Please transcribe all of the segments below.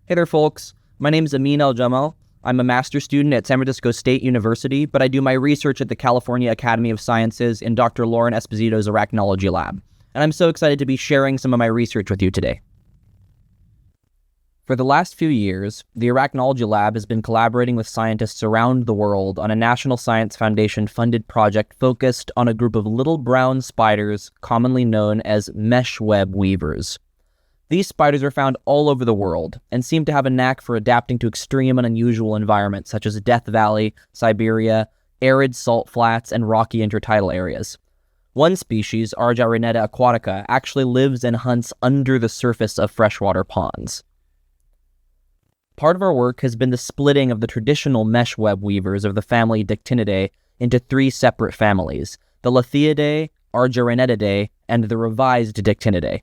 Hey there, folks. My name is Amin Al Jamal. I'm a master's student at San Francisco State University, but I do my research at the California Academy of Sciences in Dr. Lauren Esposito's Arachnology Lab. And I'm so excited to be sharing some of my research with you today. For the last few years, the Arachnology Lab has been collaborating with scientists around the world on a National Science Foundation-funded project focused on a group of little brown spiders commonly known as mesh web weavers. These spiders are found all over the world and seem to have a knack for adapting to extreme and unusual environments such as Death Valley, Siberia, arid salt flats, and rocky intertidal areas. One species, Argyroneta aquatica, actually lives and hunts under the surface of freshwater ponds. Part of our work has been the splitting of the traditional mesh web weavers of the family Dictinidae into three separate families, the Lithiidae, Argyronetidae, and the revised Dictinidae,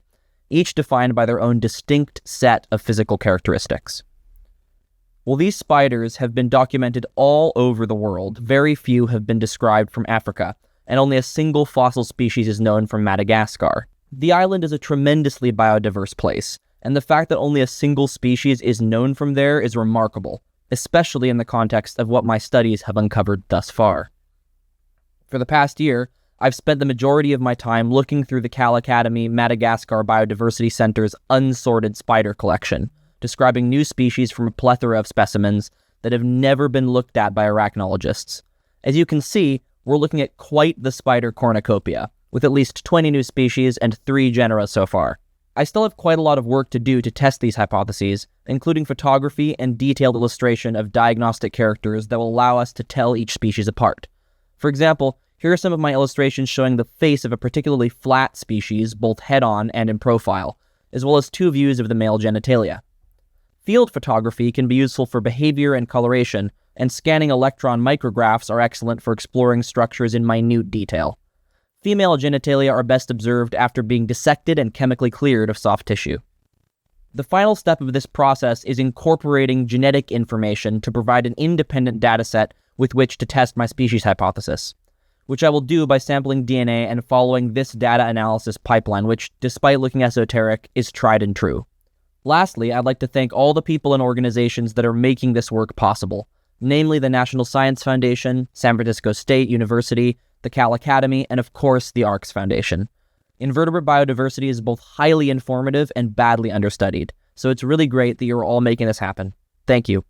each defined by their own distinct set of physical characteristics. While these spiders have been documented all over the world, very few have been described from Africa, and only a single fossil species is known from Madagascar. The island is a tremendously biodiverse place, and the fact that only a single species is known from there is remarkable, especially in the context of what my studies have uncovered thus far. For the past year, I've spent the majority of my time looking through the Cal Academy Madagascar Biodiversity Center's unsorted spider collection, describing new species from a plethora of specimens that have never been looked at by arachnologists. As you can see, we're looking at quite the spider cornucopia, with at least 20 new species and 3 genera so far. I still have quite a lot of work to do to test these hypotheses, including photography and detailed illustration of diagnostic characters that will allow us to tell each species apart. For example, here are some of my illustrations showing the face of a particularly flat species, both head-on and in profile, as well as 2 views of the male genitalia. Field photography can be useful for behavior and coloration, and scanning electron micrographs are excellent for exploring structures in minute detail. Female genitalia are best observed after being dissected and chemically cleared of soft tissue. The final step of this process is incorporating genetic information to provide an independent dataset with which to test my species hypothesis, which I will do by sampling DNA and following this data analysis pipeline, which, despite looking esoteric, is tried and true. Lastly, I'd like to thank all the people and organizations that are making this work possible, namely the National Science Foundation, San Francisco State University, the Cal Academy, and of course the ARCS Foundation. Invertebrate biodiversity is both highly informative and badly understudied, so it's really great that you're all making this happen. Thank you.